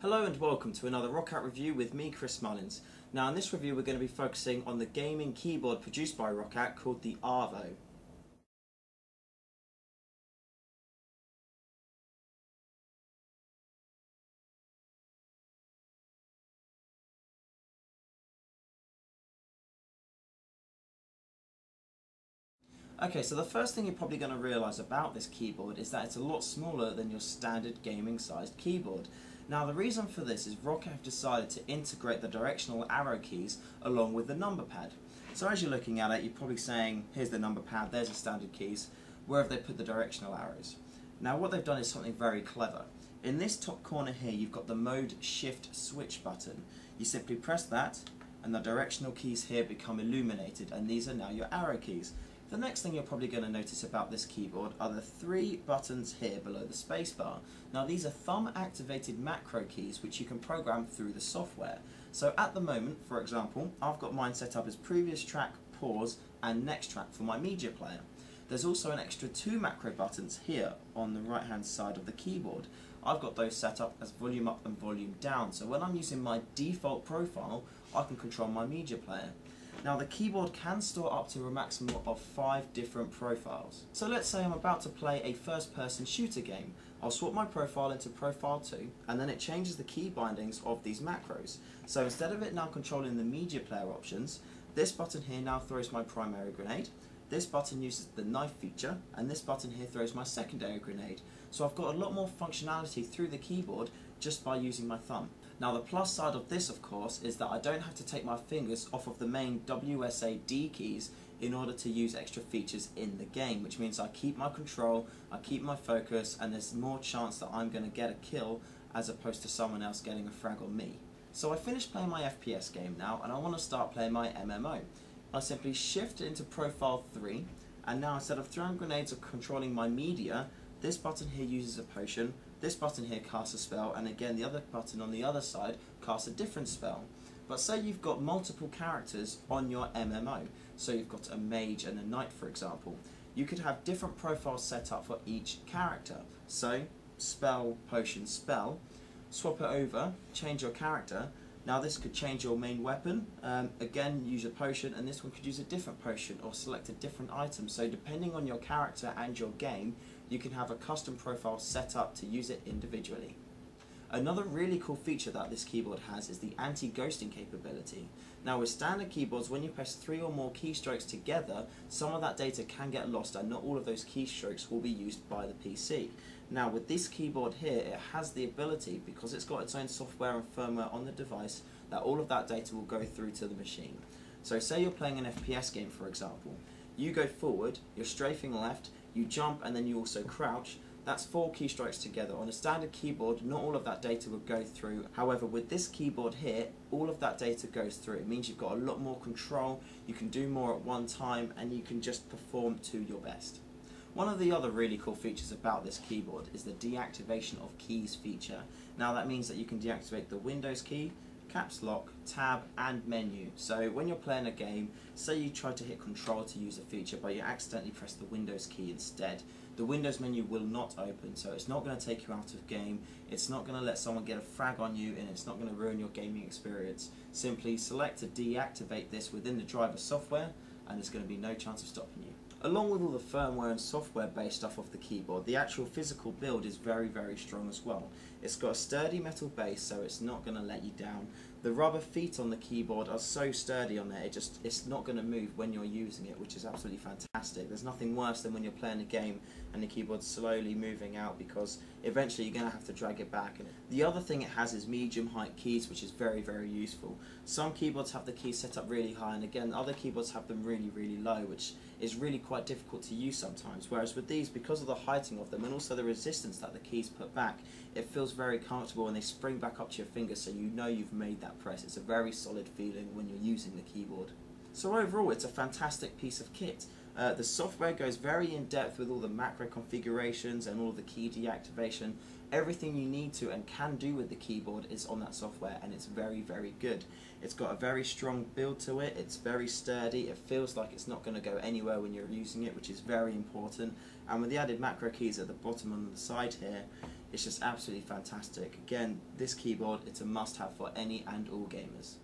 Hello and welcome to another Roccat review with me, Chris Mullins. Now in this review we're going to be focusing on the gaming keyboard produced by Roccat called the Arvo. Okay, so the first thing you're probably going to realise about this keyboard is that it's a lot smaller than your standard gaming sized keyboard. Now the reason for this is Roccat have decided to integrate the directional arrow keys along with the number pad. So as you're looking at it, you're probably saying, here's the number pad, there's the standard keys, where have they put the directional arrows? Now what they've done is something very clever. In this top corner here you've got the mode shift switch button. You simply press that and the directional keys here become illuminated, and these are now your arrow keys. The next thing you're probably going to notice about this keyboard are the three buttons here below the spacebar. Now these are thumb activated macro keys which you can program through the software. So at the moment, for example, I've got mine set up as previous track, pause and next track for my media player. There's also an extra two macro buttons here on the right hand side of the keyboard. I've got those set up as volume up and volume down, so when I'm using my default profile I can control my media player. Now the keyboard can store up to a maximum of 5 different profiles. So let's say I'm about to play a first-person shooter game. I'll swap my profile into profile 2 and then it changes the key bindings of these macros. So instead of it now controlling the media player options, this button here now throws my primary grenade, this button uses the knife feature, and this button here throws my secondary grenade. So I've got a lot more functionality through the keyboard just by using my thumb. Now the plus side of this, of course, is that I don't have to take my fingers off of the main WSAD keys in order to use extra features in the game, which means I keep my control, I keep my focus, and there's more chance that I'm going to get a kill as opposed to someone else getting a frag on me. So I finished playing my FPS game now and I want to start playing my MMO. I simply shift into profile 3, and now instead of throwing grenades or controlling my media, this button here uses a potion, this button here casts a spell, and again the other button on the other side casts a different spell. But say you've got multiple characters on your MMO, so you've got a mage and a knight for example, you could have different profiles set up for each character. So, spell, potion, spell, swap it over, change your character. Now this could change your main weapon, again use a potion, and this one could use a different potion or select a different item. So depending on your character and your game, you can have a custom profile set up to use it individually. Another really cool feature that this keyboard has is the anti-ghosting capability. Now with standard keyboards, when you press 3 or more keystrokes together, some of that data can get lost and not all of those keystrokes will be used by the PC. Now with this keyboard here, it has the ability, because it's got its own software and firmware on the device, that all of that data will go through to the machine. So say you're playing an FPS game for example, you go forward, you're strafing left, you jump and then you also crouch. That's 4 keystrokes together. On a standard keyboard, not all of that data would go through. However, with this keyboard here, all of that data goes through. It means you've got a lot more control, you can do more at one time, and you can just perform to your best. One of the other really cool features about this keyboard is the deactivation of keys feature. Now that means that you can deactivate the Windows key, caps lock, tab and menu. So when you're playing a game, say you try to hit control to use a feature but you accidentally press the Windows key instead, the Windows menu will not open, so it's not going to take you out of game, it's not going to let someone get a frag on you, and it's not going to ruin your gaming experience. Simply select to deactivate this within the driver software and there's going to be no chance of stopping you. Along with all the firmware and software based stuff off the keyboard, the actual physical build is very strong as well. It's got a sturdy metal base, so it's not going to let you down. The rubber feet on the keyboard are so sturdy on there, it's not going to move when you're using it, which is absolutely fantastic. There's nothing worse than when you're playing a game and the keyboard's slowly moving out, because eventually you're going to have to drag it back. And the other thing it has is medium height keys, which is very useful. Some keyboards have the keys set up really high, and again other keyboards have them really low, which is really quite difficult to use sometimes. Whereas with these, because of the heighting of them and also the resistance that the keys put back, it feels very comfortable and they spring back up to your fingers, so you know you've made that press. It's a very solid feeling when you're using the keyboard. So overall, it's a fantastic piece of kit. The software goes very in depth with all the macro configurations and all the key deactivation. Everything you need to and can do with the keyboard is on that software, and it's very good. It's got a very strong build to it, it's very sturdy, it feels like it's not going to go anywhere when you're using it, which is very important. And with the added macro keys at the bottom and the side here, It's just absolutely fantastic. Again, this keyboard, it's a must-have for any and all gamers.